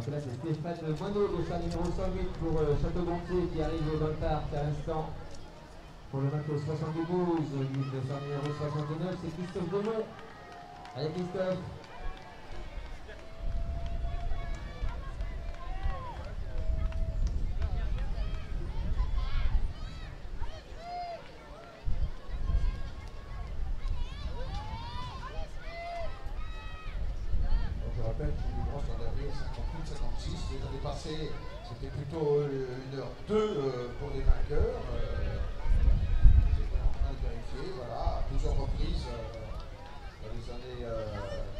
Alors que là, c'est Stéphane Moineau, de sa numéro 108 pour Château-Gontier qui arrive dans le parc à l'instant. Pour le match 72, de sa numéro 69, c'est Christophe Demont. Allez Christophe. Je rappelle que les grosses sont dernier 58-56. Les années passées, c'était plutôt 1h02 pour les vainqueurs. J'étais en train de vérifier, voilà, à plusieurs reprises dans les années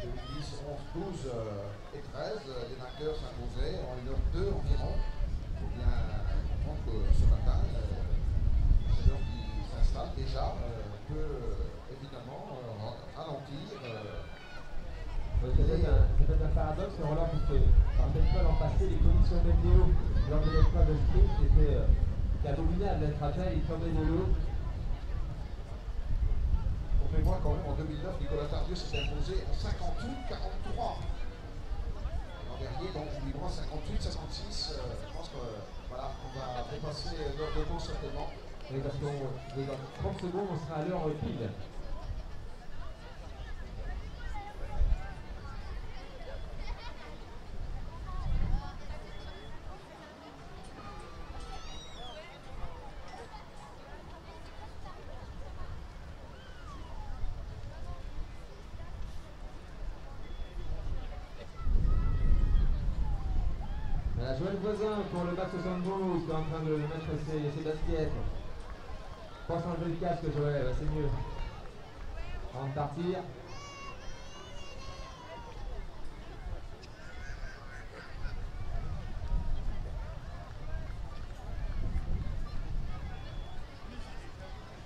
2010, 11, 12 et 13, les vainqueurs s'imposaient en 1h02 environ. Il faut bien comprendre que ce matin, c'est l'heure qui s'installe déjà, peut évidemment ralentir. C'est peut-être un paradoxe, mais Roland, puisque je ne rappelle pas l'an passé, les conditions météo lors de l'épreuve de sprint étaient abominables. D'être rappel, il tombait de l'eau. On fait voir quand même en 2009, Nicolas Tardieu s'était imposé en 58-43. L'an dernier, donc, librement 58-56. Je pense que voilà, on va dépasser l'heure de course certainement. Oui, parce que dans 30 secondes, on sera à l'heure pile. Joël Voisin pour le bac 72 qui est en train de mettre ses baskets. Pense à enlever le casque, Joël, c'est mieux. Avant de partir.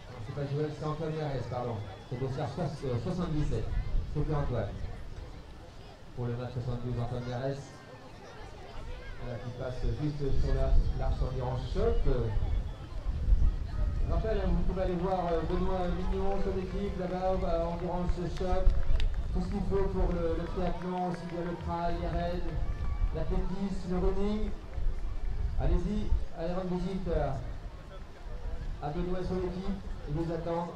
Non, c'est pas Joël, c'est Antoine Mérès, pardon. C'est dossier 77. S'il vous plaît, Antoine. Pour le match 72, Antoine Mérès. Voilà, qui passe juste sur l'arche Endurance Choc. Je rappelle, vous pouvez aller voir Benoît Mignon, son équipe là-bas, Endurance Choc. Tout ce qu'il faut pour le triathlon, aussi bien le trail, les raids, l'athlétisme, le running. Allez-y, allez rendre visite à Benoît et son équipe, ils vous attendent.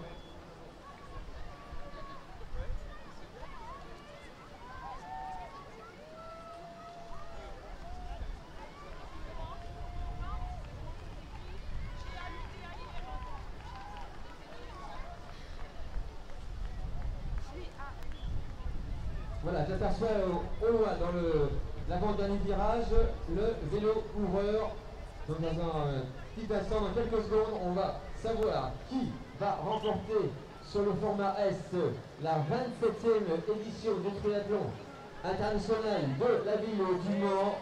Voilà, j'aperçois au loin dans l'avant-dernier virage le vélo coureur. Donc dans un petit instant, dans quelques secondes, on va savoir qui va remporter sur le format S la 27e édition du triathlon international de la ville du Mans.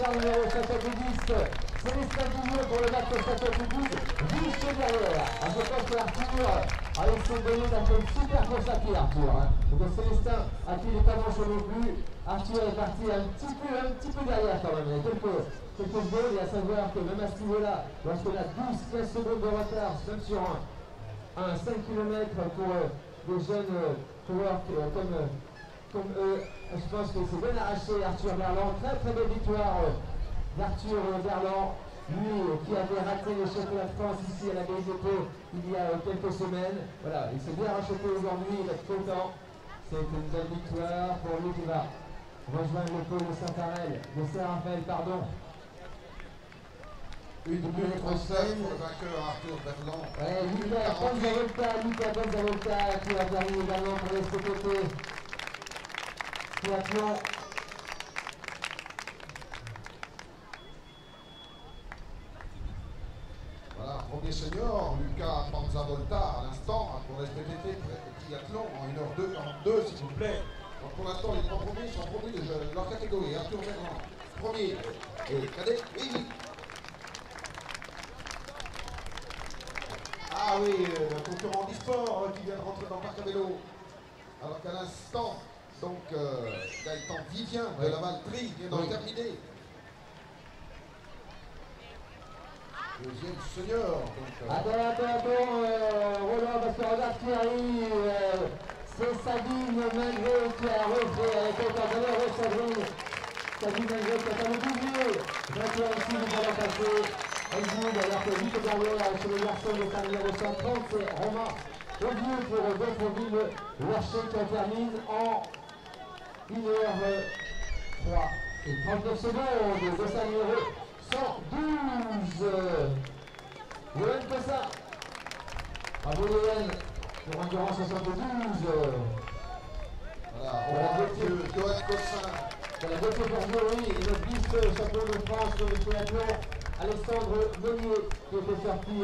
Numéro 70, Célestin Guillot pour le match 72, juste derrière. Je pense que Arthur, avec ses données, a fait une super course à pied, Arthur. Donc Célestin, à qui il n'est pas manchot non plus, Arthur est parti un petit peu derrière quand même. Il y a quelques secondes, et à savoir que même à ce niveau-là, lorsqu'on a 12-15 secondes de retard, même sur un 5 km pour des jeunes coureurs comme eux, je pense que c'est bien arraché Arthur Berland. Très belle victoire d'Arthur Berland, lui qui avait raté le championnat de France ici à la BGP il y a quelques semaines. Voilà, il s'est bien racheté aujourd'hui, il va être content. C'est une belle victoire pour lui qui va rejoindre le pôle de Saint-Raphaël, pardon. Une minute 37 pour le vainqueur Arthur Berland. Ouais, Lucas Bonzavolta qui a gagné également pour les SPTT. Triathlon. Voilà, premier senior, Lucas Panzavolta à l'instant pour les SPTT triathlon en 1h02-42 s'il vous plaît. Donc pour l'instant les trois premiers sont premiers de leur catégorie. Arthur Berland, premier. Et cadet, oui. Ah oui, le concurrent d'e-sport qui vient de rentrer dans le parc à vélo. Alors qu'à l'instant, donc Gaëtan Vivien de la Valtrie vient d'en terminer. Deuxième senior. Attends, Roland, parce que regarde qui arrive. C'est Sabine Malgré qui a refait avec autant d'honneur Sabine. Sabine Malgré qui a fait le doublé. 21 ici, nous allons passer. Elle joue alors que vite derrière chez les garçons de sa numéro 130, c'est Romain Audieux pour Delphine Larcher qui termine en 1h03 et 39 secondes de sa numéro 112. Yoann Cossin. Bravo Yoann pour endurance 72. Voilà, Yoann Cossin. C'est la beauté pour Jory et notre vice-champion de France de triathlon, Alexandre Monnier, qui était sorti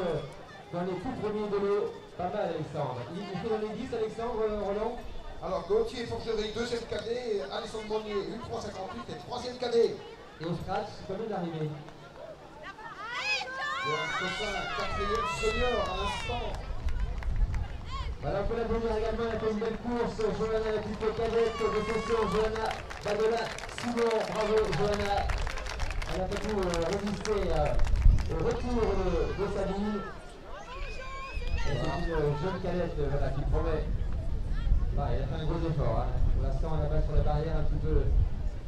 dans les tout premiers de l'eau. Pas mal Alexandre. Il fait dans les 10 Alexandre Roland. Alors Gauthier Forgerie, deuxième cadet, Alexandre Monnier, 1,358 et troisième cadet. Et au scratch, combien d'arrivées? Yoann Cossin, quatrième senior à l'instant. Voilà, on peut la venir également, elle a fait une belle course. Johanna, la petite cadette de session, Johanna Badola, Simon, bravo Johanna. Elle a pas pu résister au retour de Sabine. Et c'est une jeune cadette voilà, qui promet. Bah, elle a fait un gros effort. Hein. Pour l'instant, elle a pas sur la barrière un petit peu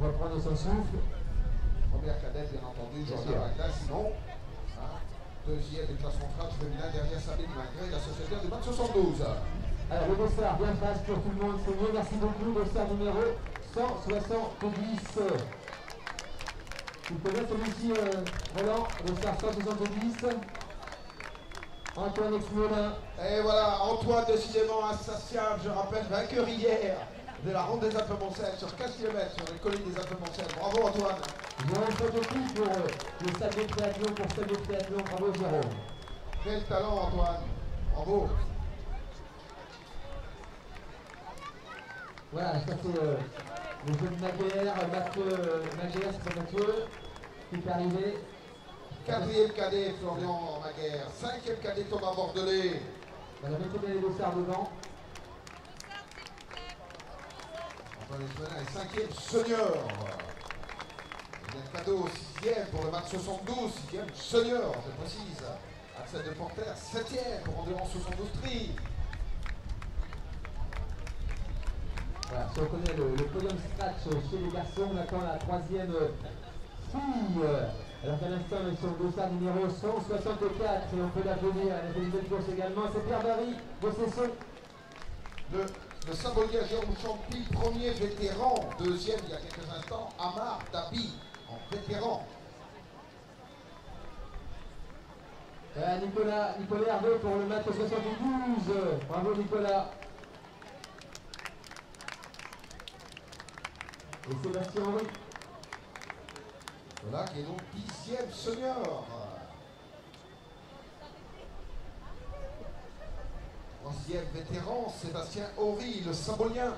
pour prendre son souffle. Première cadette, bien entendu, Johanna Badola, Simon. Deuxième du classement France féminin derrière Sabine Malgré, la sociétaire du 72. Alors le dossard bien face pour tout le monde, c'est mieux, merci beaucoup, dossard numéro 170. Tu connais celui-ci, Roland, dossard 170. Antoine Exmolin. Et voilà, Antoine décidément insatiable, je rappelle, vainqueur hier de la ronde des Alpes-Moncelles sur 15 km sur les collines des Alpes-Moncelles. Bravo Antoine. Jérôme Prototype pour le stade de triathlon, bravo Jérôme. Quel talent Antoine, bravo. Voilà, ça c'est le jeu de Maguère, Maguère, c'est pas Mathieu, qui est arrivé. Quatrième cadet Florian Maguère, cinquième cadet Thomas Bordelais. Voilà, mettez bien les dossards devant. Antoine Esmenin est cinquième senior. Un cadeau, sixième pour le match 72, sixième senior, je précise. Axel de Porter, septième pour Endurance 72 tri. Voilà, si on connaît le podium scratch chez les garçons, on attend la troisième fille. Alors qu'à l'instant, ils sont au dossard numéro 164 et on peut l'applaudir. Elle a fait une belle course également. C'est Pierre Barry de Cesson. Le symbolier à Jérôme Champy, premier vétéran. Deuxième, il y a quelques instants, Amar Dabi, en vétéran. Nicolas Hervé pour le match 72. Bravo Nicolas. Et Sébastien Henry. Voilà qui est donc 10e senior. Troisième vétéran, Sébastien Horry, le Symbolien.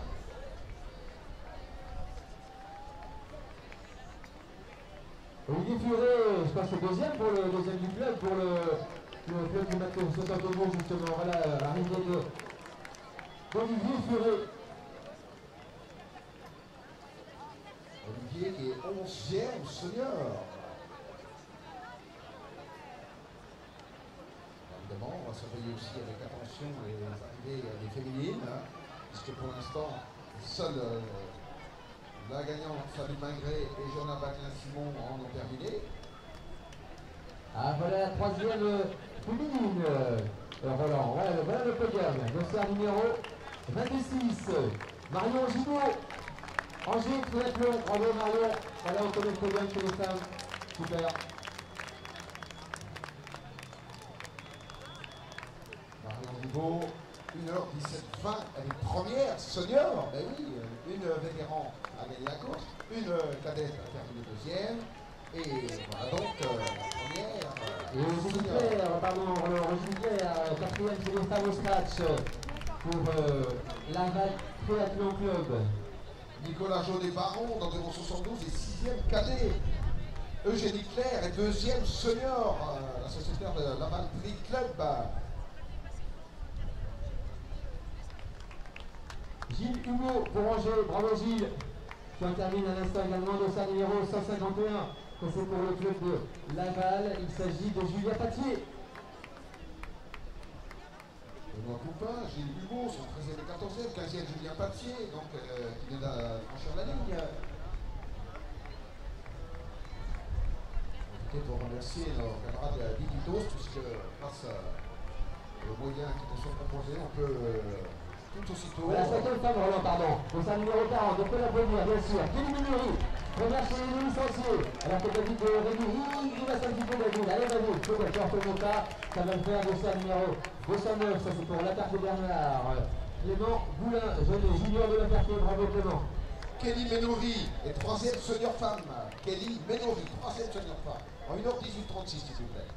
Olivier Furet, je pense que deuxième pour le deuxième du club, pour le club du match 72 justement. Voilà, arrivée d'Olivier Furet. Olivier qui est 11e senior. Évidemment, on va surveiller aussi avec attention les arrivées des féminines, hein, puisque pour l'instant, seule la gagnante Sabine Malgré et Johanna Baclin-Simon en ont terminé. Ah voilà la troisième féminine, Roland. Voilà le podium. Dossard numéro 26. Marion Ginaud. Angers, triathlon, bravo Marion. Voilà, on connaît le podium chez les femmes. Super. Marion Ginaud, 1h17-20, elle est première senior. Ben oui, une vétéran a gagné la course, une cadette a terminé deuxième. Et voilà donc la première. Et Régine Claire, pardon, Régine Claire, quatrième chez les femmes au scratch pour l'Arval Triathlon Club. Nicolas Jaudet-Baron dans 72 et 6e cadet. Eugénie Claire est 2e senior, la sociétaire de l'Arval Tri Club. Gilles Humeau pour Angers, bravo Gilles. qui en termine à l'instant également de sa numéro 151. Ça c'est pour le club de Laval. Il s'agit de Julien Patier. Benoît Poupin, Gilles Hugo, son 13e et 14e, 15e Julien Patier, donc qui vient de franchir la ligne. Peut-être pour remercier nos camarades d'Iditos, puisque grâce aux moyens qui nous sont proposés, on peut tout aussitôt. La cinquième femme, Roland, pardon. Pour sa numéro 40, on peut l'applaudir, bien sûr. Kelly Menury, première chez les licenciés. Alors que David de Rémy, il reste un petit peu David. Allez, David, faut que tu en fais mon cas. Ça va le faire de sa numéro 209. Ça, c'est pour La Ferté-Bernard. Clément Boulin, jeune junior de La Ferté. Bravo, Clément. Kelly Menury est 3e senior femme. Kelly Menury, 3e senior femme. En 1h18:36, s'il vous plaît.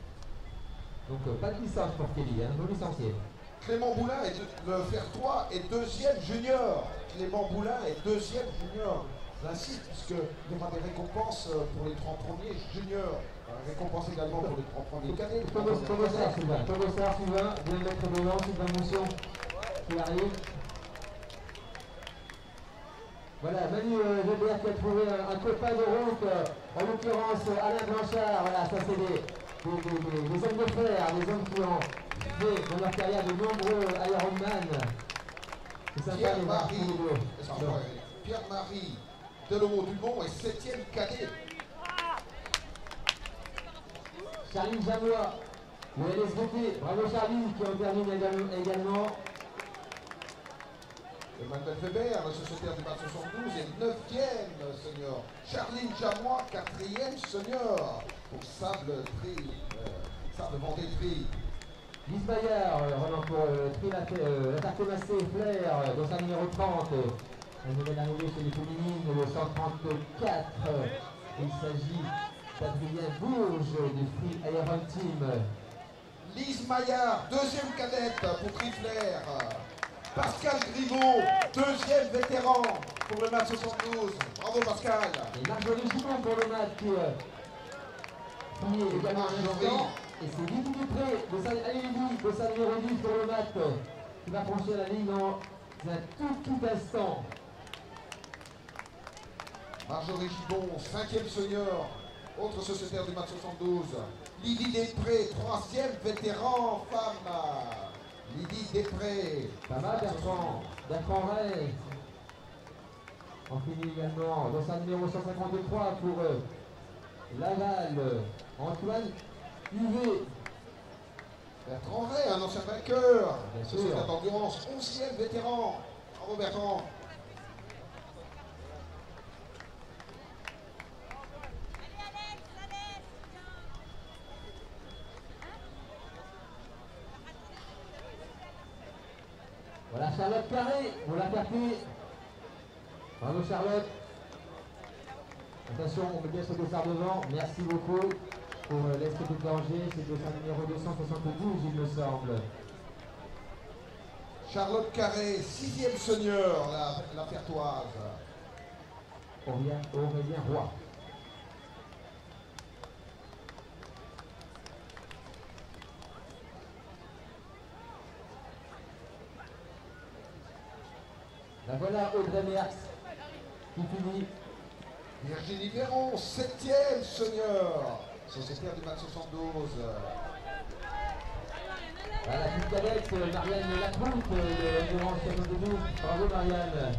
Donc, pas de licence pour Kelly, non licencié. Clément Boulin, le fer 3, est 2e junior. Clément Boulin est 2e junior. J'insiste, puisqu'il y aura des récompenses pour les 3 premiers juniors. Récompense également pour les 3 premiers cadets. Togossard, Sylvain. Bien mettre devant, Sylvain Moussion qui arrive. Voilà, Manu Weber qui a trouvé un copain de route, en l'occurrence Alain Blanchard. Voilà, ça c'est des hommes de fer, des hommes qui ont fait dans leur carrière de nombreux Ironman. C'est sympa les voir tous les deux. Pierre-Marie Delomo-Dumont est 7e cadet. Charline Jamois, le LSVT. Bravo Charline qui en termine également. Emmanuel Weber, le sociétaire du match 72, est 9e senior. Charline Jamois, 4e senior. Pour Sable Vendée Tri. Lise Bayard, Roland pour la Ferté Massé Flair, dans sa numéro 30. La nouvelle arrivée chez les féminines, le 134. Il s'agit d'Adrien Bourges du Free Iron Team. Lise Maillard, 2e cadette pour Triflair. Pascal Grimaud, 2e vétéran pour le match 72. Bravo Pascal. Et Marjorie Gimon pour le match qui est également un instant. Et c'est Lydie Dupré de sa numéro 10 pour le match qui va franchir la ligne dans un tout instant. Marjorie Gibon, 5e senior, autre sociétaire du match 72. Lydie Després, 3e vétéran femme. Lydie Després. Pas mal Bertrand Ray. On finit également dans sa numéro 153 pour Laval. Antoine Huvet. Bertrand Ray, un ancien vainqueur. Bien sûr. Sociétaire d'endurance, 11e vétéran. Bravo Bertrand. Voilà Charlotte Carré, on l'a Ferté. Bravo Charlotte. Attention, on met bien ce dossard devant. Merci beaucoup pour l'Est de danger. C'est le dossard numéro 272, il me semble. Charlotte Carré, 6e senior, la Fertoise. Aurélien Roy. La voilà Audrey Merckx qui finit. Virginie Véron, 7e senior, sociétaire du match 72. Voilà, la petite cadette Marianne Lacroute de l'endurance 72. Bravo Marianne.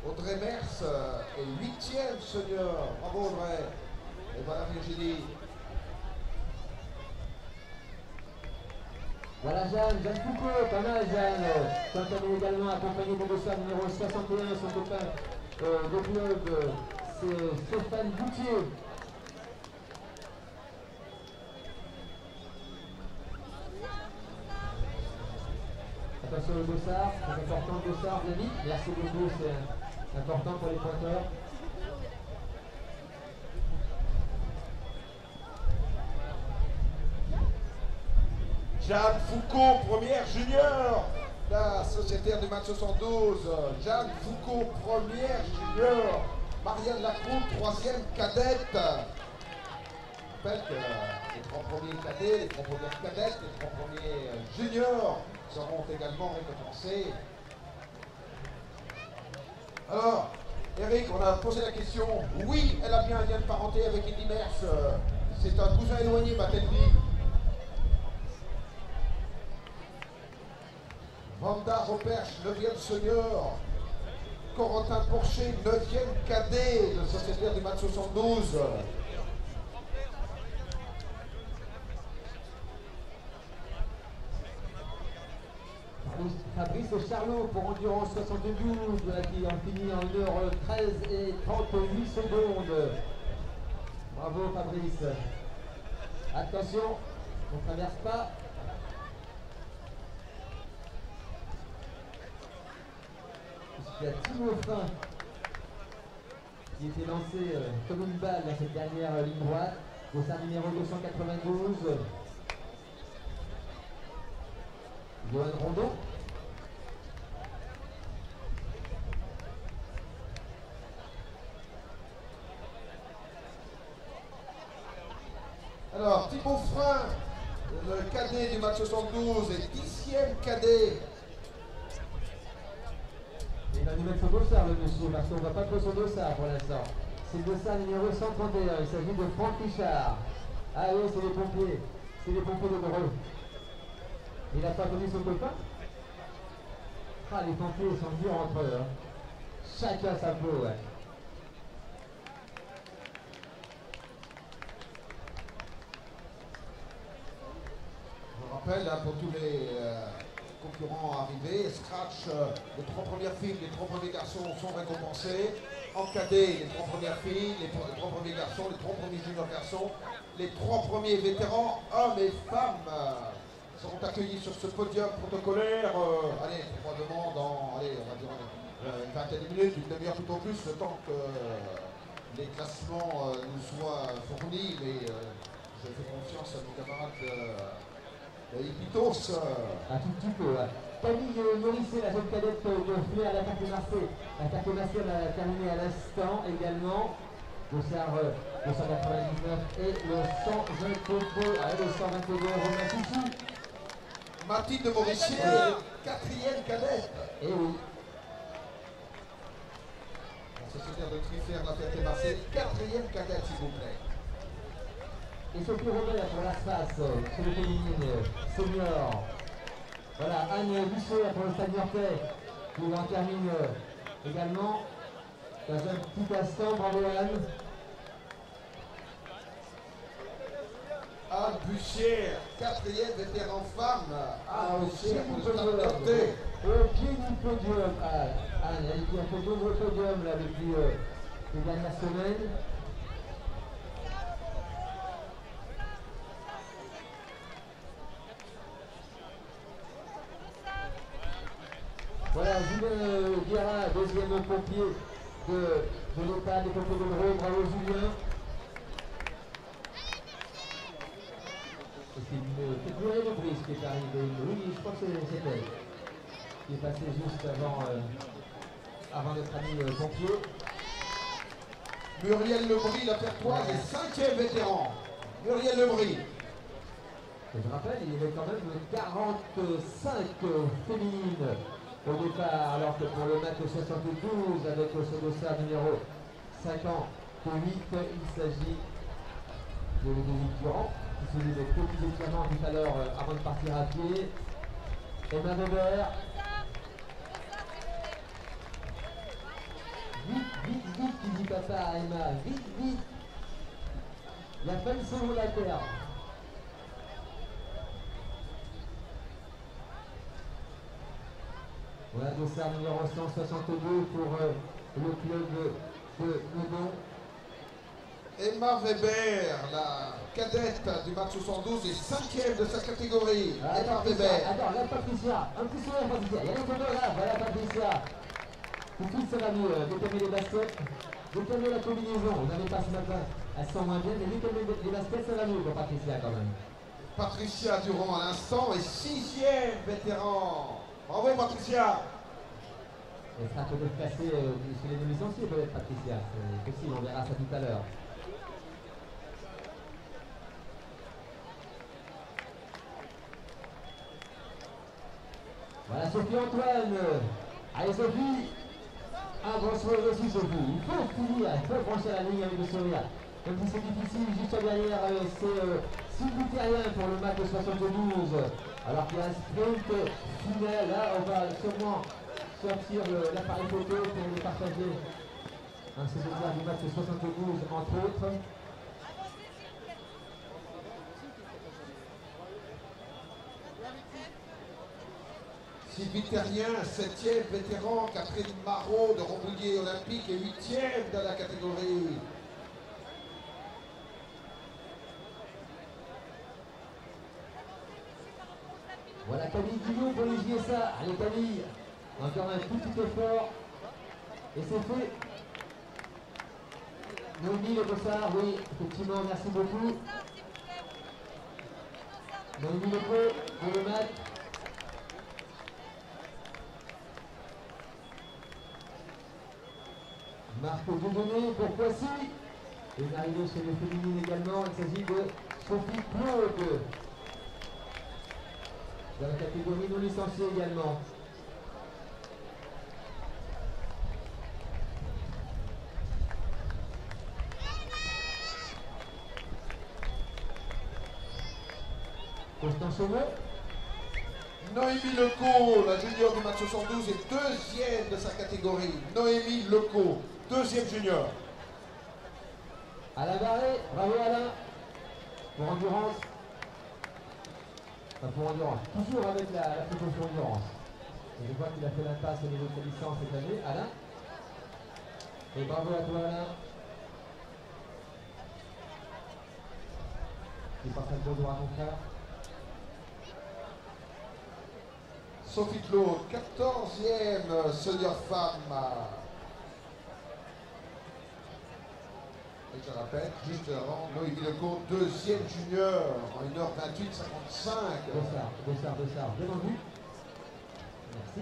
Audrey Merckx est 8e senior. Bravo Audrey. Et voilà Virginie. Voilà Jeanne Foucault, pas mal Jeanne. Quant à nous également accompagné de dossard numéro 61, son copain de club, c'est Stéphane Boutier. Attention au dossard, c'est important le dossard, Denis. Merci beaucoup, c'est important pour les pointeurs. Jeanne Foucault, première junior, la sociétaire du match 72. Jeanne Foucault, première junior. Marianne Lacroute, 3e cadette. Je rappelle que les 3 premiers cadets, les 3 premières cadettes, les 3 premiers juniors seront également récompensés. Alors, Eric, on a posé la question. Oui, elle a bien un lien de parenté avec Eddy Merckx. C'est un cousin éloigné, Matelli. Vanda Roperche, 9e senior. Corentin Porcher, 9e cadet de sociétaire du match 72. Fabrice Charlot pour Endurance 72 qui en finit en 1h13 et 38 secondes. Bravo Fabrice. Attention, on ne traverse pas. Il y a Timo Fin qui était lancé comme une balle dans cette dernière ligne droite. Dossard numéro 292. Johan Rondon. Alors, Thibaut Frein, le cadet du match 72 et 10e cadet. Il va nous mettre son dossard, le monsieur, parce qu'on ne va pas trop son dossard pour l'instant. C'est le dossard numéro 131, il s'agit de Franck Richard. Ah oui, c'est les pompiers. C'est les pompiers de Dreux. Il n'a pas connu son copain? Ah, les pompiers sont durs entre eux. Hein. Chacun sa peau, ouais. Je rappelle pour tous les concurrents arrivés, Scratch, les 3 premières filles, les 3 premiers garçons sont récompensés. En cadet, les 3 premières filles, les 3 premiers garçons, les 3 premiers juniors garçons, les 3 premiers vétérans, hommes et femmes, seront accueillis sur ce podium protocolaire. Allez, probablement dans, allez, on va dire une vingtaine de minutes, une demi-heure tout au plus, le temps que les classements nous soient fournis. Mais je fais confiance à nos camarades Hippitos. Un tout petit peu, ouais. Camille Morisset, la jeune cadette de Flair, la carte massée. La carte massée, on a terminé à l'instant également. Dossard 299 et le 122. Allez, le 122, Romain Souchou. Mathilde de Morisset, 4e cadette. Et oui. La sociétaire de Trifère, la Ferté Marseille, 4e cadette, s'il vous plaît. Et Sophie Robert pour l'Aspas, sur le féminine, senior. Voilà, Anne Busset pour le Stade Niortais, qui en termine également. Dans un petit instant, bravo Anne. Anne Bussière, 4e vétéran femme. Anne Bussière pour le Stade Niortais. Au pied du podium, Anne, elle qui a fait de nombreux podiums là, depuis les dernières semaines. Voilà, Julien Guérin, 2e pompier de l'État des pompiers de Dreux. Bravo Julien. C'est une durée de brise qui est arrivée. Oui, je crois que c'est elle qui est passée juste avant notre ami pompier. Muriel Lebris, la Pertoise, est 5e vétéran. Muriel Lebris. Et je rappelle, il y avait quand même 45 féminines au départ, alors que pour le match 72, avec ce dossard numéro 58, il s'agit de Ludovic Durand, qui faisait des petits étirements tout à l'heure avant de partir à pied. Emma Weber. Vite, qui dit papa à Emma, vite. Il n'y a pas une seconde à terre. Voilà, dossard numéro 162 pour le club de Meudon. Emma Weber, la cadette du match 72 et 5e de sa catégorie. Emma Weber. Attends, là Patricia, un petit sourire Patricia, il y a les deux là, voilà Patricia. Tout de suite ça va mieux, décalmer les baskets, décalmer la combinaison, on n'avait pas ce matin, elle sent moins bien, mais décalmer les baskets ça va mieux pour Patricia quand même. Patricia Durand à l'instant est 6e vétéran. Bravo Patricia. Elle sera peut-être placée chez les licenciés peut-être Patricia, c'est possible, on verra ça tout à l'heure. Voilà Sophie Antoine. Allez Sophie. Un bon sourire aussi sur vous. Il faut finir, il faut franchir la ligne avec le sourire. Même si c'est difficile, juste derrière, c'est Sylvie Terrien pour le match de 72. Alors qu'il y a un sprint final. Là, on va sûrement sortir l'appareil photo pour les partager. C'est le du match de 72, entre autres. Sylvie Terrien, 7e vétéran, Catherine Marot de Rambouillet Olympique et 8e dans la catégorie. Voilà Camille Guillaume pour les ça. Allez Camille, encore un petit effort. Et c'est fait. Noémie Le Bossard, oui, effectivement, merci beaucoup. Noémie Le Beau pour le match. Marc Dieudonné pour Poissy. Et une arrivée chez les féminines également, il s'agit de Sophie Claude. Dans la catégorie non licenciée également. Constant Chauveau. Noémie Lecault, la junior du match 72 est 2e de sa catégorie. Noémie Lecault, 2e junior. Alain Barré, bravo Alain. Pour endurance. Enfin pour endurance, toujours avec la précaution endurance. Et je vois qu'il a fait l'impasse au niveau de sa licence cette année, Alain. Et bravo à toi Alain. Qui passe un bonjour à mon frère. Sophie Claude, 14e senior femme. Et je répète, juste avant, Noémie Lecault, 2e junior en 1h28,55. Bossard, bien entendu. Merci.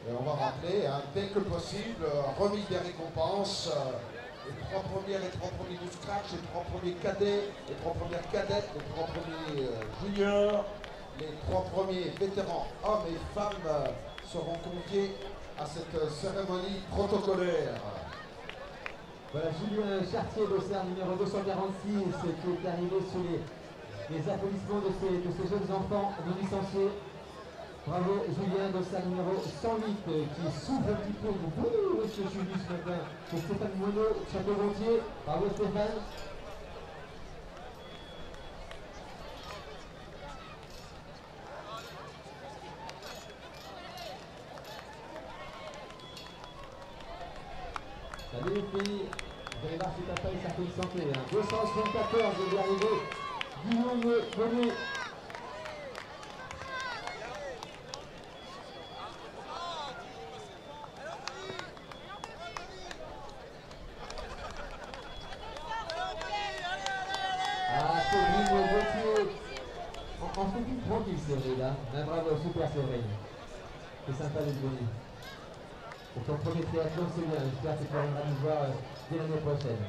Et on va rappeler, dès que possible, remise des récompenses, les 3 premières et 3 premiers du scratch, les 3 premiers cadets, les 3 premières cadettes, les 3 premiers juniors, les 3 premiers vétérans, hommes et femmes, seront conviés à cette cérémonie protocolaire. Voilà, Julien Chartier, Bossard numéro 246, qui est arrivé sur les applaudissements de ces jeunes enfants non licenciés. Bravo Julien Bossard numéro 108 qui s'ouvre un petit peu. Où est-ce que je suis venu ce matin? C'est Stéphane Monod, Château-Gontier. Bravo Stéphane. Salut les filles, vous allez voir si papa est certain de santé. 274 de l'arrivée. Guillaume Bonnet. En fait, tranquille Séverine là. Mais bravo, super Séverine. C'est sympa d'être venu. Pour ton premier triathlon, c'est bien. J'espère que tu reviendras nous voir dès l'année prochaine.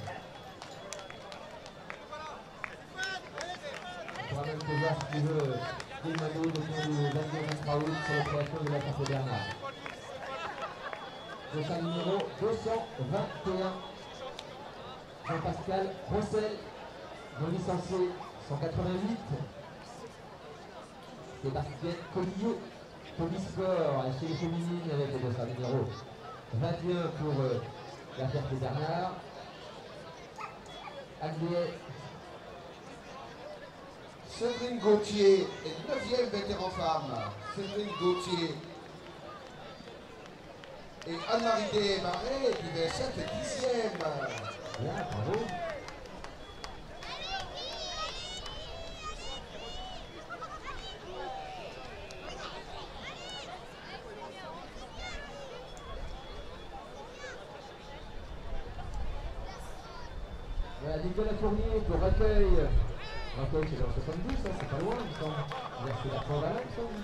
On pourra même te voir si tu veux dès le maillot de le 22-23 août sur le triathlon de la Carte Bernard. Prochain numéro 221. Jean-Pascal Rossel, non licencié 188. Sébastien Collier, Polisport chez les féminines avec le dossard numéro 21 pour la Carte Bernard. Agniet. Séverine Gauthier est 9e vétéran femme. Séverine Gauthier. Et Anne-Marie Desmarais du VSF est 10e. Bien, bravo. Voilà, Nicolas Fournier pour Recueil. Recueil, c'est dans le 72, ça, c'est pas loin, il me semble. C'est la Provence, il me semble.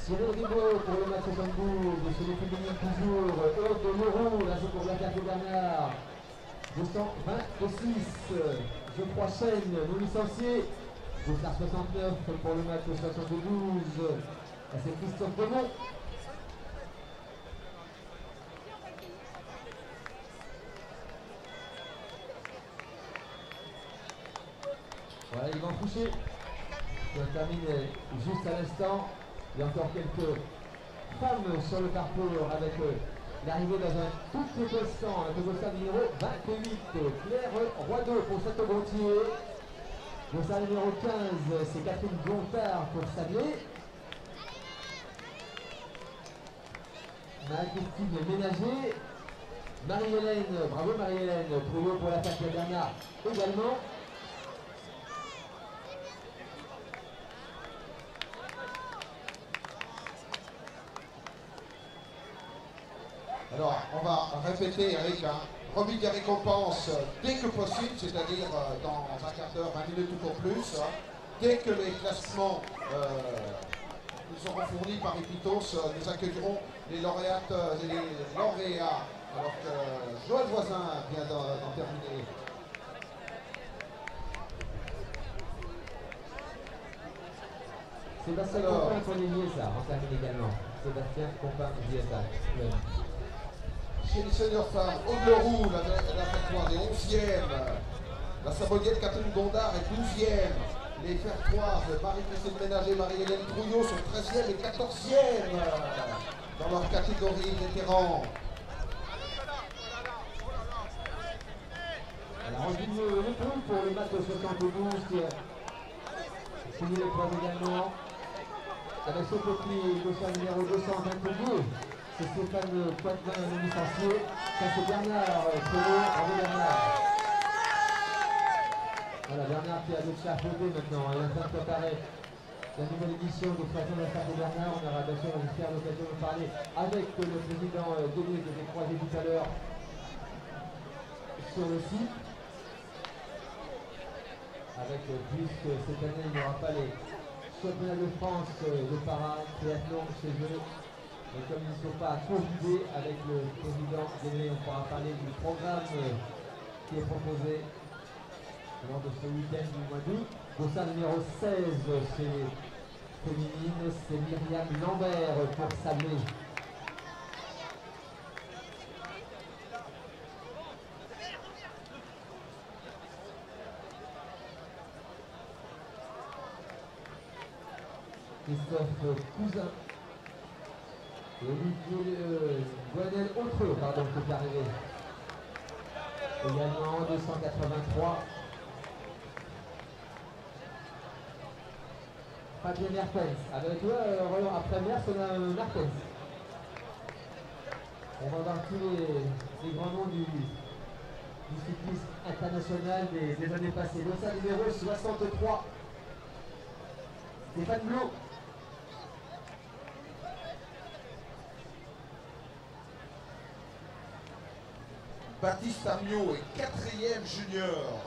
Cyril Ribaud pour le match 72, chez les féminines toujours, Aude de Leroux, là c'est pour la carte Bernard. 226, Geoffroy Chêne, non licencié. 269 pour le match 72, c'est Christophe Demont. Voilà, Yvan Fouché, qui termine juste à l'instant. Il y a encore quelques femmes sur le parcours avec l'arrivée dans un tout petit instant, un dossard numéro 28, Claire Roideau pour Château-Gontier. Dossard numéro 15, c'est Catherine Gontard pour Sablé. Marie-Christine Ménager. Marie-Hélène, bravo Marie-Hélène, Trouillot pour la carte Bernard également. Alors, on va répéter avec un remis des récompenses dès que possible, c'est-à-dire dans un quart d'heure, 20 minutes tout au plus. Dès que les classements nous seront fournis par Epitos, nous accueillerons les lauréates et les lauréats. Alors que Joël Voisin vient d'en terminer. Sébastien Compin pour les ça, on termine également. Sébastien Compin dit ça. Chez les seniors femmes, Aude Leroux, la Fertoise est 11e. La Sabolienne Catherine Gondard est 12e. Les Fertoises, Marie-Christine Ménager, Marie-Hélène Trouillot sont 13e et 14e dans leur catégorie vétérans. Alors on dit le point pour le match 72 qui a fini l'épreuve également. Avec ce petit dossard numéro 222. C'est Stéphane Poitvin, non licencié. Ça c'est Bernard Trouillot, bravo Bernard. Voilà, Bernard qui a le chat à maintenant, il est en train de préparer la nouvelle édition de Création de la Carte de Bernard. On aura bien sûr, j'espère, l'occasion de parler avec le président Denis que j'ai croisé tout à l'heure sur le site. Avec, puisque cette année il n'y aura pas les championnats de France de para-triathlon chez eux. Et comme ils ne sont pas convidés avec le président Denis, on pourra parler du programme qui est proposé lors de ce week-end du mois d'août. Dossard numéro 16 chez les féminines, c'est Myriam Lambert pour Sablé. Christophe Cousin et Olivier Gwenel Autreux, pardon, qui est arrivé. Également 283. Fabien Mertens. Avec toi, Roland, après Mertens, on a Mertens. On va voir tous les grands noms du cyclisme international des années passées. Dossard numéro 63. Stéphane Blot. Baptiste Amiot est 4e junior.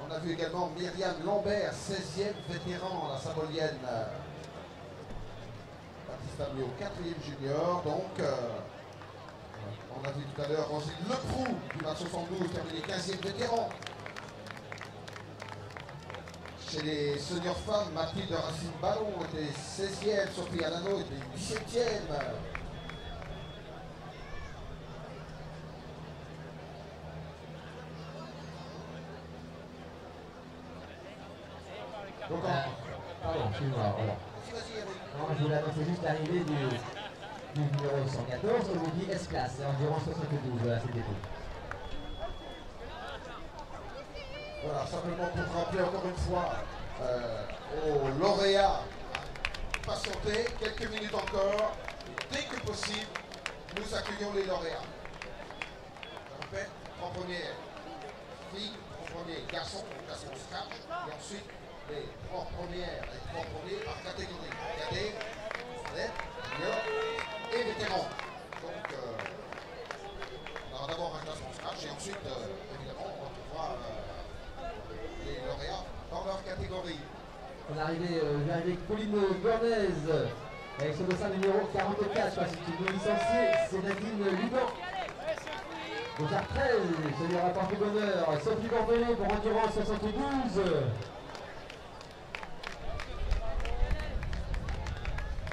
On a vu également Myriam Lambert, 16e vétéran, la Sabolienne. Baptiste Amiot, 4e junior. Donc, on a vu tout à l'heure Roselyne Leproux, du 72, terminé 15e vétéran. Chez les seniors femmes, Mathilde Racine Ballon était 16e, Sophie Alano était 17e. Pardon, excuse-moi, voilà. Non, je voulais annoncer juste l'arrivée du numéro 114, on vous dit S-Class, c'est environ 72, voilà, c'était tout. Voilà, simplement pour rappeler encore une fois aux lauréats, patientez quelques minutes encore, et dès que possible, nous accueillons les lauréats. Je répète, en première fille, en premier garçon, classement scratch, et ensuite les trois premiers par catégorie. Cadet, cadette, junior et vétéran. Donc, on aura d'abord un classement scratch et ensuite, évidemment, on retrouvera les lauréats dans leur catégorie. On est arrivé avec Pauline Gornaise Et ce dossard numéro 44, c'est une licenciée, c'est Nadine Lugan. Dossard 13, celui à rapport du bonheur, Sophie Bordelais pour Endurance 72.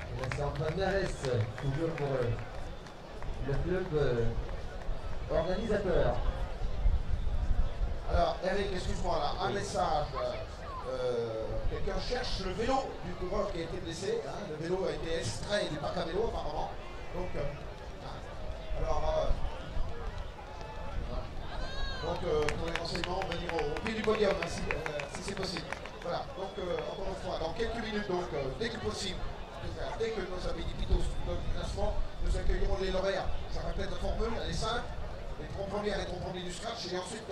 Et là c'est Antoine Narès, toujours pour le club organisateur. Alors, Eric, excuse-moi là, un message. Quelqu'un cherche le vélo du coureur qui a été blessé. Hein, le vélo a été extrait du parc à vélo apparemment. Donc, pour les renseignements, venir au pied du podium hein, si c'est possible. Voilà, donc encore une fois, dans quelques minutes, donc dès que possible, dès que nos amis d'Ipitos donnent le classement, nous accueillerons les lauréats. Ça répète la formule, elle est simple. Les 3 premiers et les 3 premiers du scratch et ensuite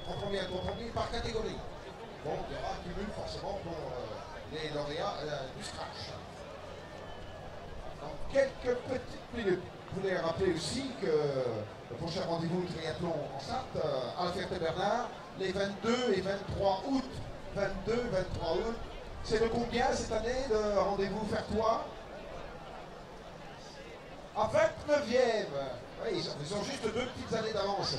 3 premiers et 3 premiers par catégorie. Donc il y aura un cumul forcément pour les lauréats du scratch. Dans quelques petites minutes, je voulais rappeler aussi que le prochain rendez-vous triathlon en Sarthe à la Ferté-Bernard, les 22 et 23 août. 22, 23 août. C'est de combien cette année le rendez-vous Fertois? À 29e. Oui, ils ont juste 2 petites années d'avance.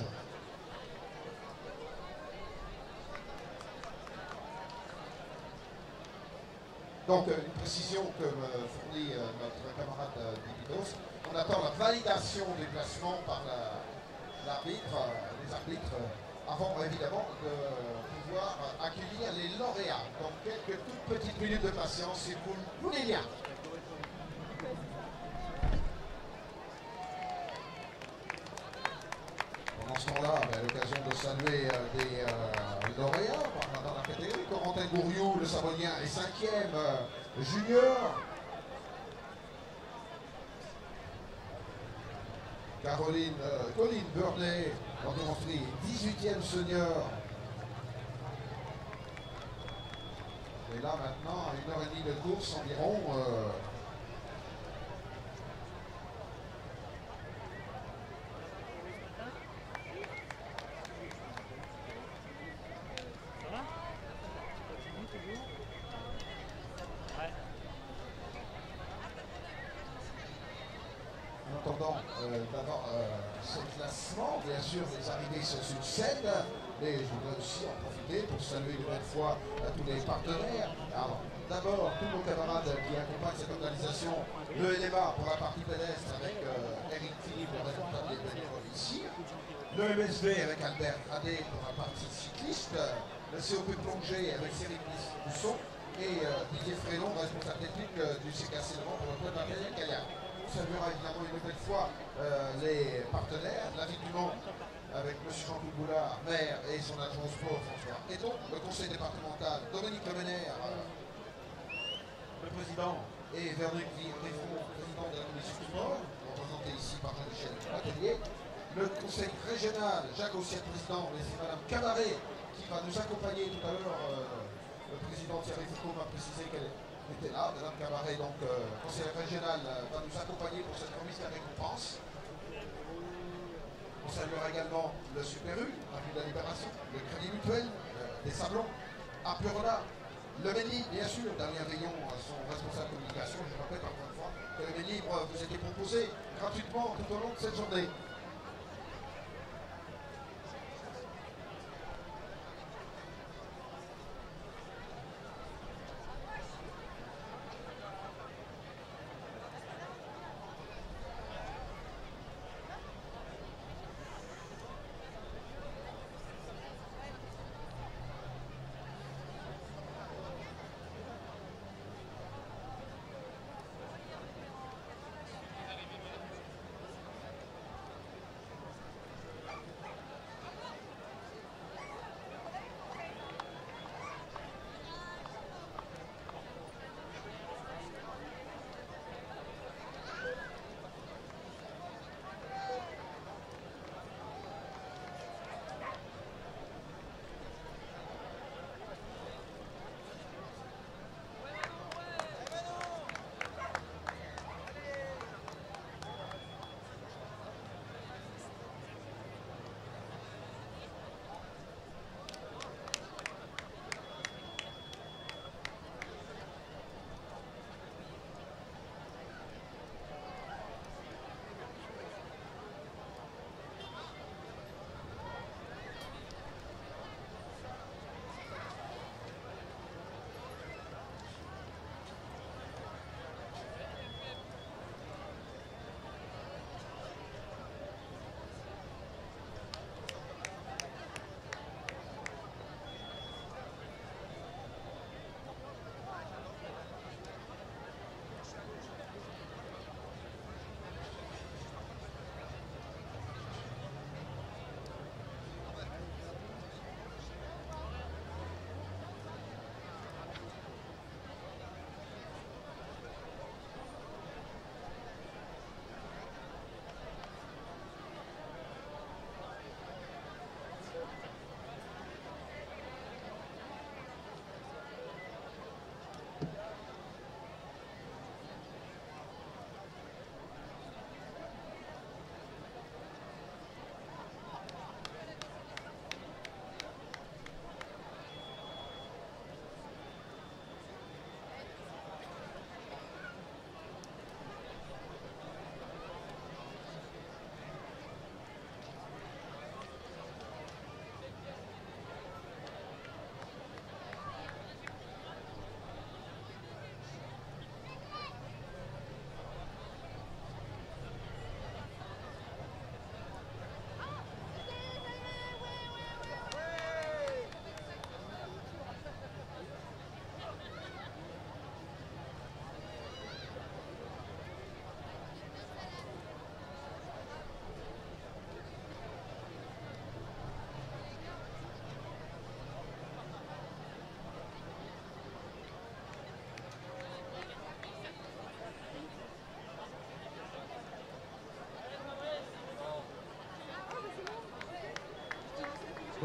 Donc, une précision que me fournit notre camarade d'Ipitos. On attend la validation des classements par l'arbitre, les arbitres, avant évidemment de pouvoir accueillir les lauréats. Donc, quelques toutes petites minutes de patience, si vous le voulez bien. Pendant ce temps-là, à l'occasion de saluer des lauréats dans la catégorie, Corentin Gouriou, le Savonien, est 5e junior. Colline Burney, l'endurance-free, 18e senior. Et là maintenant, à 1h30 de course environ, en attendant d'avoir ce classement, bien sûr les arrivées sont sur scène, mais je voudrais aussi en profiter pour saluer une nouvelle fois tous les partenaires. Alors, d'abord, tous nos camarades qui accompagnent cette organisation, le LMA pour la partie pédestre avec Eric Philippe, le responsable des bénévoles ici, le MSB avec Albert Radé pour la partie cycliste, le COP plongée avec Cyril Busson et Didier Frénon, responsable technique du CKC Le Mans pour le club Ariel Cagnac. Nous saluera évidemment une nouvelle fois les partenaires, la ville du Mans avec M. Jean-Claude Boulard, maire, et son adjoint au sport, François Eton, le conseil départemental, Dominique Lemenaire, le président, et Véronique Riffon, président de la commission du sport, représenté ici par Jean-Michel Atelier, le conseil régional, Jacques Aussier, président, et c'est Mme Cabaret qui va nous accompagner tout à l'heure. Le président Thierry Foucault m'a précisé qu'elle était là, Mme Cabaret, donc conseil régional, va nous accompagner pour cette remise de récompense. On saluera également le Super U, la rue de la Libération, le Crédit Mutuel, des Sablons, à Purola, le Ménil, bien sûr, Damien Veillon, son responsable communication. Je rappelle encore une fois que le Ménil vous était proposé gratuitement tout au long de cette journée.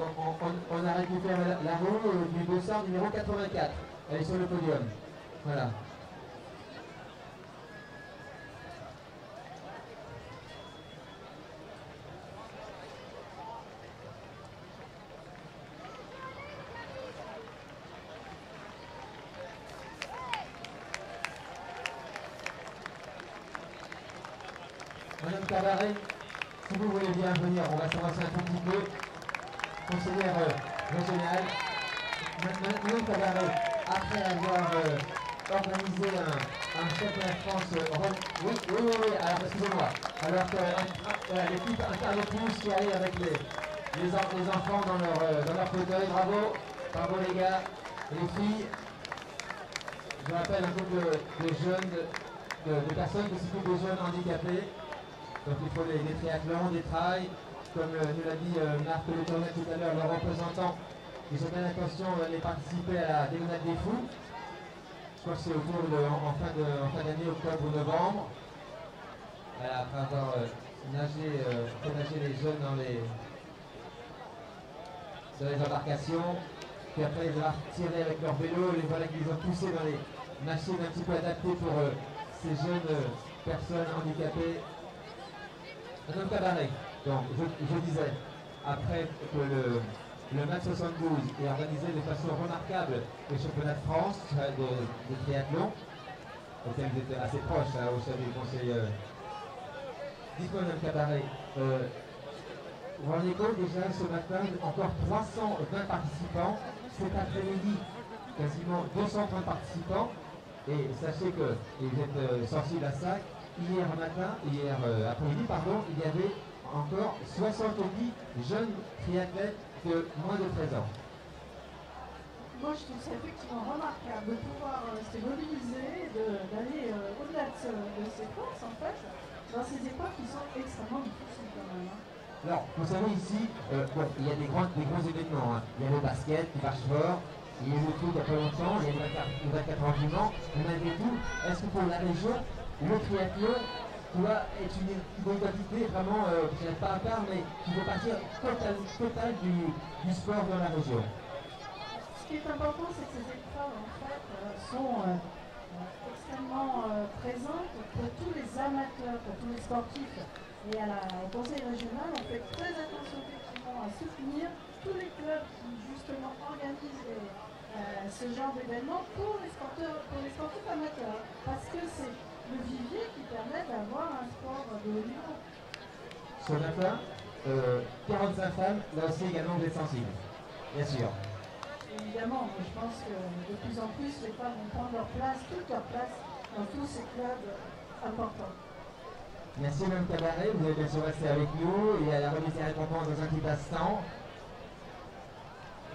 On a récupéré la roue du dossard numéro 84. Elle est sur le podium. Voilà. Madame Cabaret, si vous voulez bien venir, on va s'avancer un tout petit peu. Conseillère régionale, Madame Cabaret, après avoir organisé un championnat de France, oui, alors excusez-moi, alors que l'équipe Incarne Plus qui allait avec les enfants dans leur fauteuil, bravo les gars, les filles. Je rappelle un groupe de jeunes, de personnes qui s'occupent des jeunes handicapés. Donc il faut des triathlons, des trails, comme nous l'a dit Marc Le Tournet tout à l'heure, leurs représentants, ils ont bien l'intention d'aller participer à la Dégonade des Fous. Je crois que c'est autour en fin d'année, octobre ou novembre. Après avoir fait nager les jeunes dans les embarcations, puis après ils ont tiré avec leur vélo, les voilà qu'ils ont poussés dans les machines un petit peu adaptées pour ces jeunes personnes handicapées. Madame Cabaret, donc je disais, après que le match 72 est organisé de façon remarquable le championnat de France de triathlon, auquel vous étiez assez proche au chef du conseil. Dites-moi, Madame Cabaret, vous vous rendez compte déjà ce matin, encore 320 participants, cet après-midi, quasiment 230 participants, et sachez que vous êtes sensibles à ça. Hier après-midi, il y avait encore 70 jeunes triathlètes de moins de 13 ans. Moi, je trouve ça effectivement remarquable de pouvoir se mobiliser, d'aller au-delà de ces courses, en fait, dans ces épreuves qui sont extrêmement difficiles quand même. Alors, vous savez, ici, il y a des gros événements. Il y a le basket qui marche fort, il y a eu le truc il n'y a pas longtemps, il y a le 24 heures du Mans, vous avez tout. Est-ce que pour la région, le triathlon doit être une identité vraiment, pas à part, mais qui doit partir total du sport dans la région? Ce qui est important, c'est que ces épreuves, en fait, sont extrêmement présentes pour tous les amateurs, pour tous les sportifs. Et au conseil régional, on fait très attention effectivement à soutenir tous les clubs qui justement organisent ce genre d'événements pour les sportifs amateurs. Parce que c'est le vivier qui permet d'avoir un sport de haut niveau. Ce matin, 45 femmes, là aussi également vous êtes sensibles, bien sûr. Évidemment, je pense que de plus en plus les femmes vont prendre leur place, toute leur place dans tous ces clubs importants. Merci Mme Cabaret, vous allez bien sûr rester avec nous et à la remise des récompenses dans un petit instant.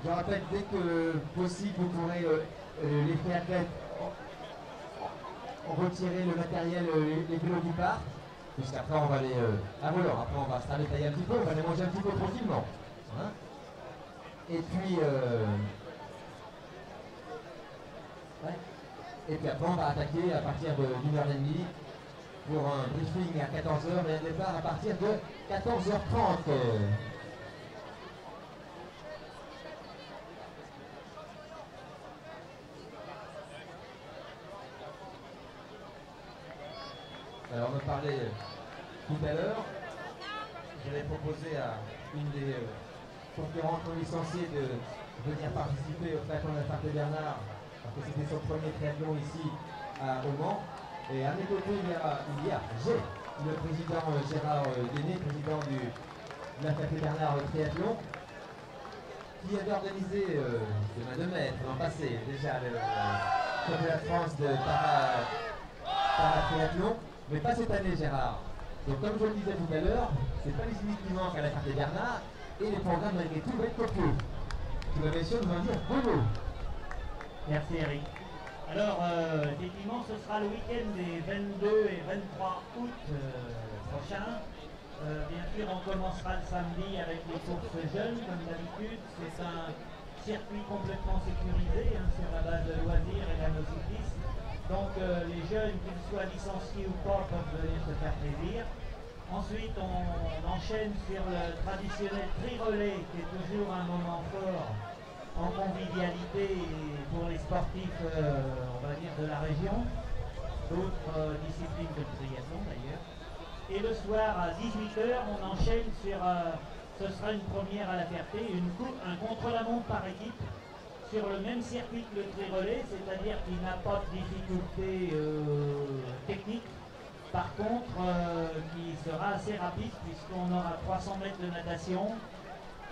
Je rappelle, dès que possible, vous pourrez les triathlètes retirer le matériel, les vélos du parc, puisqu'après on va les... après on va se ravitailler un petit peu, on va les manger un petit peu tranquillement. Hein, et puis... Et puis après on va attaquer à partir d'1h30 pour un briefing à 14h et un départ à partir de 14h30. Alors on me parlait tout à l'heure, j'avais proposé à une des concurrentes non licenciées de venir participer au triathlon de la Ferté-Bernard, parce que c'était son premier triathlon ici au Mans. Et à mes côtés, j'ai le président Gérard Déné, président de la Ferté-Bernard Triathlon, qui avait organisé de main de maître l'an passé déjà le championnat de France de para-triathlon. Mais pas cette année, Gérard. Donc, comme je le disais tout à l'heure, c'est pas les uniques qui manquent à la Ferté-Bernard et les programmes, malgré tout, vont être copieux. Tu vas bien sûr nous en dire bonjour. Merci, Eric. Alors, effectivement, ce sera le week-end des 22 et 23 août prochains. Bien sûr, on commencera le samedi avec les courses jeunes, comme d'habitude. C'est un circuit complètement sécurisé sur la base de loisirs et d'anocyclisme. Donc les jeunes, qu'ils soient licenciés ou pas, peuvent venir se faire plaisir. Ensuite, on enchaîne sur le traditionnel tri-relais, qui est toujours un moment fort en convivialité pour les sportifs, on va dire, de la région, d'autres disciplines que le triathlon d'ailleurs. Et le soir à 18 h, on enchaîne sur, ce sera une première à la Ferté, un contre-la-montre par équipe sur le même circuit que le tri-relais, c'est-à-dire qu'il n'a pas de difficulté technique. Par contre, qui sera assez rapide puisqu'on aura 300 mètres de natation,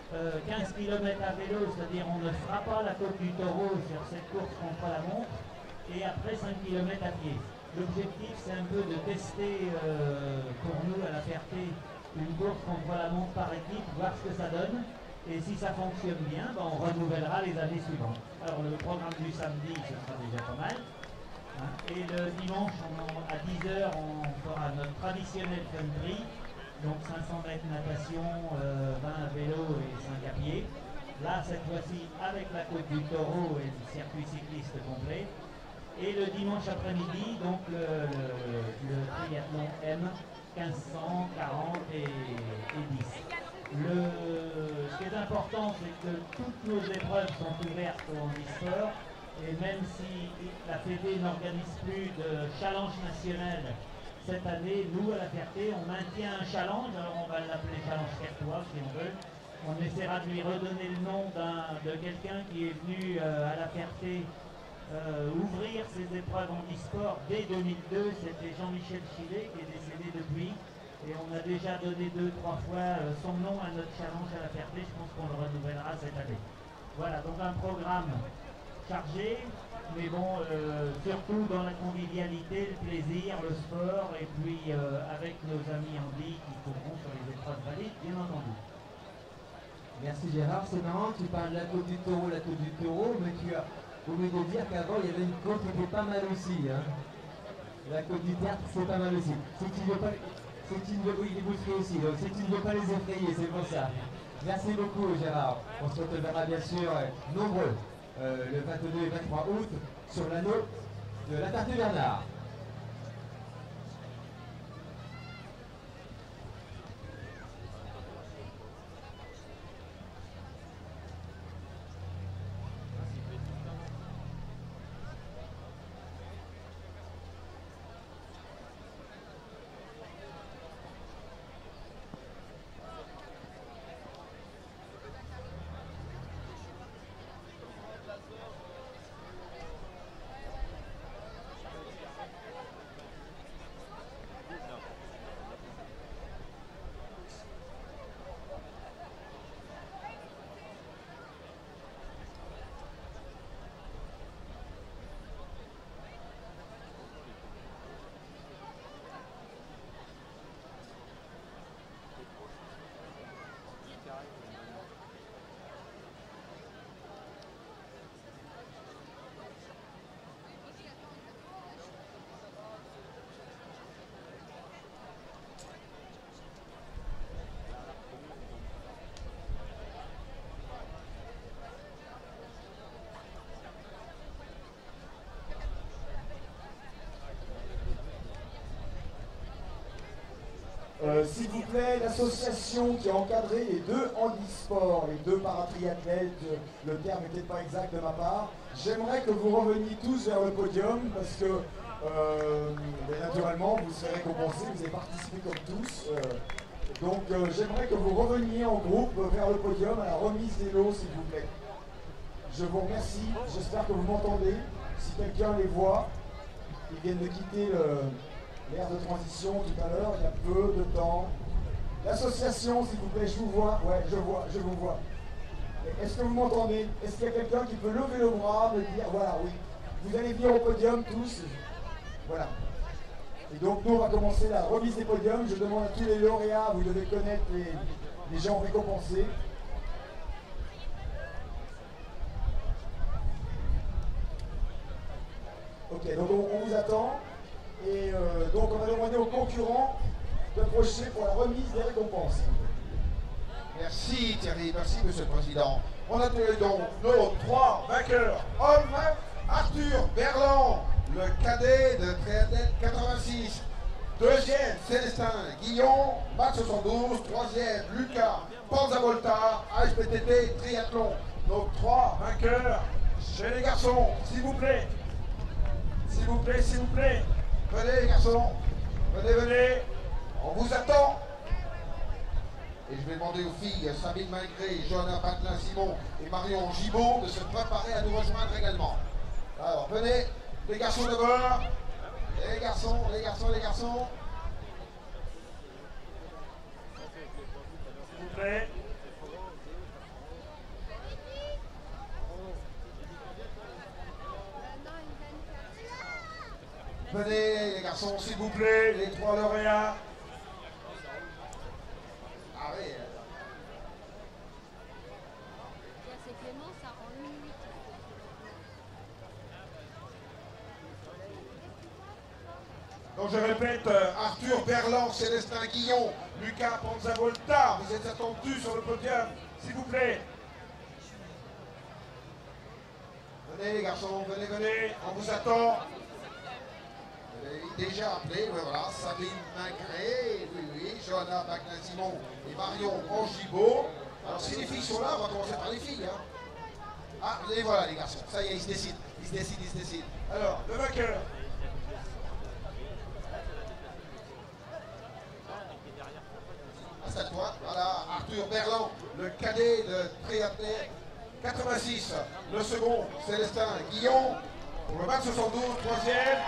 15 km à vélo, c'est-à-dire on ne fera pas la côte du taureau sur cette course contre la montre, et après 5 km à pied. L'objectif, c'est un peu de tester pour nous à la Ferté une course contre la montre par équipe, voir ce que ça donne, et si ça fonctionne bien, ben, on renouvellera les années suivantes. Alors le programme du samedi, ce sera déjà pas mal. Et le dimanche à 10 h, on fera notre traditionnel country, donc 500 mètres natation, 20 à vélo et 5 à pied. Là, cette fois-ci, avec la côte du taureau et le circuit cycliste complet. Et le dimanche après-midi, donc le triathlon M, 1500, 40 et 10. Ce qui est important, c'est que toutes nos épreuves sont ouvertes au handisport. Et même si la Fédé n'organise plus de challenge national cette année, nous à la Ferté, on maintient un challenge, alors on va l'appeler challenge fertois si on veut. On essaiera de lui redonner le nom de quelqu'un qui est venu à la Ferté ouvrir ses épreuves en e-sport dès 2002, c'était Jean-Michel Chillet qui est décédé depuis. Et on a déjà donné 2-3 fois son nom à notre challenge à la Ferté, je pense qu'on le renouvellera cette année. Voilà, donc un programme chargé, mais bon, surtout dans la convivialité, le plaisir, le sport, et puis avec nos amis handi qui courront sur les épreuves valides, bien entendu. Merci Gérard, c'est marrant, tu parles de la côte du taureau, mais tu as oublié de dire qu'avant il y avait une côte qui était pas mal aussi. Hein. La côte du théâtre, c'est pas mal aussi. Si tu ne veux pas, oui, les boucheries aussi, donc si tu ne veux pas les effrayer, c'est pour ça. Merci beaucoup Gérard, on se retrouvera bien sûr nombreux. Le 22 et 23 août sur l'anneau de la Ferté-Bernard. S'il vous plaît, l'association qui a encadré les deux handisports, les deux paratriathlètes, le terme n'était pas exact de ma part, j'aimerais que vous reveniez tous vers le podium parce que naturellement vous serez récompensés, vous avez participé comme tous. Donc j'aimerais que vous reveniez en groupe vers le podium à la remise des lots s'il vous plaît. Je vous remercie, j'espère que vous m'entendez. Si quelqu'un les voit, ils viennent de quitter l'aire de transition tout à l'heure, il y a peu de temps. L'association, s'il vous plaît, je vous vois. Ouais, je vous vois. Est-ce que vous m'entendez? Est-ce qu'il y a quelqu'un qui peut lever le bras, me dire, voilà, oui, vous allez venir au podium tous. Voilà. Et donc nous, on va commencer la remise des podiums. Je demande à tous les lauréats, vous devez connaître les gens récompensés. Ok, donc on vous attend. Et donc on va demander aux concurrents d'approcher pour la remise des récompenses. Merci Thierry, merci Monsieur le Président. On accueille donc nos 3 vainqueurs hommes. Arthur Berland, le cadet de triathlète 86. Deuxième, Célestin Guillon, bac 72. Troisième, Lucas Panzavolta, ASPTT Triathlon. Donc 3 vainqueurs chez les garçons, s'il vous plaît. S'il vous plaît, s'il vous plaît. Venez les garçons, venez, venez. On vous attend. Et je vais demander aux filles Sabine Malgré, Johanna Patelin-Simon et Marion Gibaud de se préparer à nous rejoindre également. Alors venez, les garçons d'abord. Les garçons, les garçons, les garçons. S'il vous plaît. Venez les garçons, s'il vous plaît, les 3 lauréats. Ah oui. C'est Clément, ça rend 1 minute. Donc je répète, Arthur Berland, Célestin Guillon, Lucas Panzavolta, vous êtes attendus sur le podium, s'il vous plaît. Venez les garçons, venez, venez, on vous attend. Vous avez déjà appelé, oui, voilà, Sabine Magré, oui, oui, Johanna Patelin-Simon et Marion Angibaud. Alors si les filles sont là, on va commencer par les filles. Hein. Ah, et voilà les garçons, ça y est, ils se décident, ils se décident, ils se décident. Alors, le vainqueur. À toi, voilà, Arthur Berland, le cadet de triathlète 86. Le second, Célestin Guillon, pour le match 72, troisième.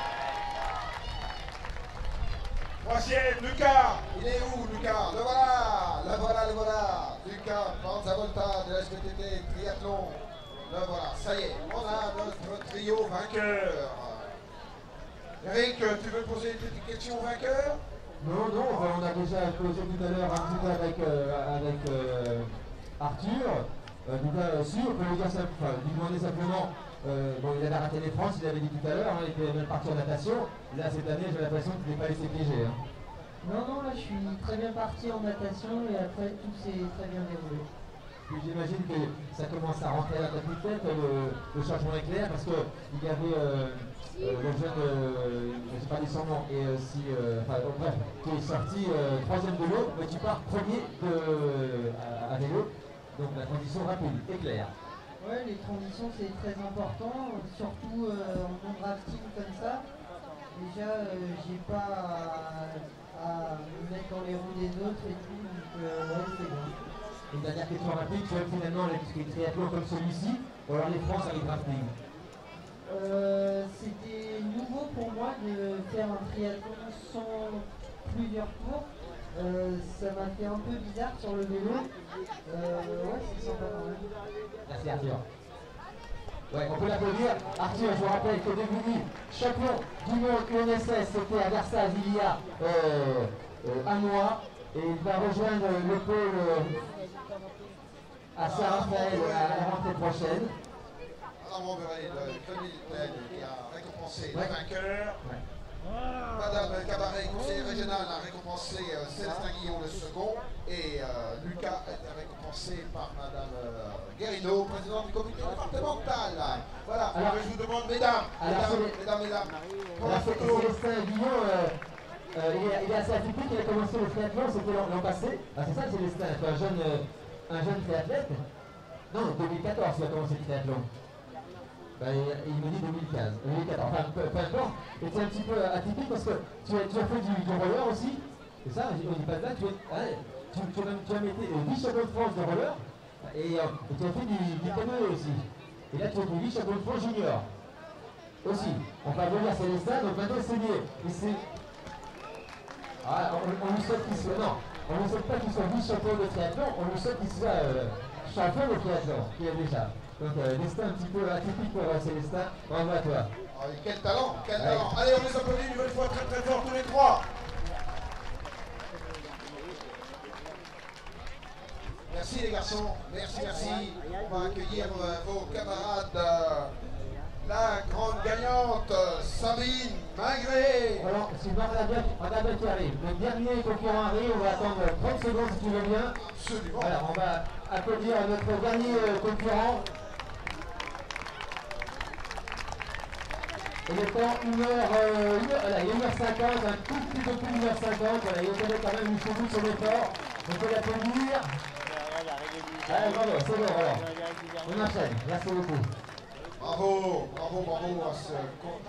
Troisième, Lucas, il est où Lucas? Le voilà, le voilà, le voilà. Lucas Panzavolta de la SPTT Triathlon. Le voilà, ça y est, on a notre trio vainqueur. Eric, tu veux poser une petite question au vainqueur? Non, non, on a déjà posé tout à l'heure un petit peu avec Arthur. Si, on peut lui dire ça, enfin, lui demander simplement, bon, il avait raté les France, il avait dit tout à l'heure, hein, il était même parti en natation. Là, cette année, j'ai l'impression qu'il n'est pas laissé piéger. Hein. Non, non, là je suis très bien parti en natation et après tout s'est très bien déroulé. Puis j'imagine que ça commence à rentrer à la tête, le changement est clair, parce qu'il y avait le jeune, je ne sais pas dit son nom, et bref, qui est sorti troisième de l'eau, mais tu pars premier à vélo, donc la transition rapide et claire. Ouais, les transitions c'est très important, surtout en non-drafting comme ça. Déjà, j'ai pas à me mettre dans les roues des autres et tout, donc ouais, c'est bon. Une dernière question rapide, tu vois finalement les triathlons comme celui-ci, ou alors les France avec drafting? C'était nouveau pour moi de faire un triathlon sans plusieurs tours. Ça m'a fait un peu bizarre sur le vélo. Ouais, c'est sympa quand même. Merci Arthur. Ouais, on peut l'applaudir. Arthur, je vous rappelle que devenu champion du monde UNSS, c'était à Versailles il y a un mois. Et il va rejoindre le pôle à Saint-Raphaël à la rentrée prochaine. Alors on verra le qui a récompensé le vainqueur. Ouais. Madame Cabaret, conseillère régionale, a récompensé Célestin Guillon le second. Et Lucas a été récompensé par Madame Guérino, présidente du comité départemental. Voilà, alors, je vous demande, mesdames, mesdames. Alors, Célestin Guillon, il est assez atypique, il a commencé le triathlon, c'était l'an passé. Ah, c'est ça Célestin, un jeune triathlète. Non, 2014 il a commencé le triathlon. Il me dit 2015, 2014, enfin peu importe. Et c'est un petit peu atypique parce que tu as fait du roller aussi. C'est ça, on dit pas de là, tu as mis 10 champions de France de roller et tu as fait du canoë aussi. Et là tu as fait 8 champions de France junior. Aussi. On va venir à Célestin, donc maintenant c'est mieux. On lui souhaite qu'il soit. Non, on ne souhaite pas qu'il soit vice-champion de triathlon, on lui souhaite qu'il soit champion de triathlon, qu'il a déjà. Donc destin un petit peu atypique pour Célestin. Bravo à toi. Oh, quel talent, quel talent. Allez, on les applaudit une nouvelle fois très très fort tous les trois. Merci les garçons, merci. On va accueillir vos camarades. La grande gagnante, Sabine Magré. Alors, c'est Madame qui arrive. Le dernier concurrent arrive, on va attendre 30 secondes si tu veux bien. Absolument. Voilà, on va applaudir notre dernier concurrent. Et le temps, voilà, il est 1h50, un tout petit peu plus de 1h50. Voilà, il est quand même jusqu'au bout de son effort. On peut l'applaudir. Allez, bravo, c'est bon, voilà. On enchaîne. Merci beaucoup. Bravo, bravo, bravo à ce coach.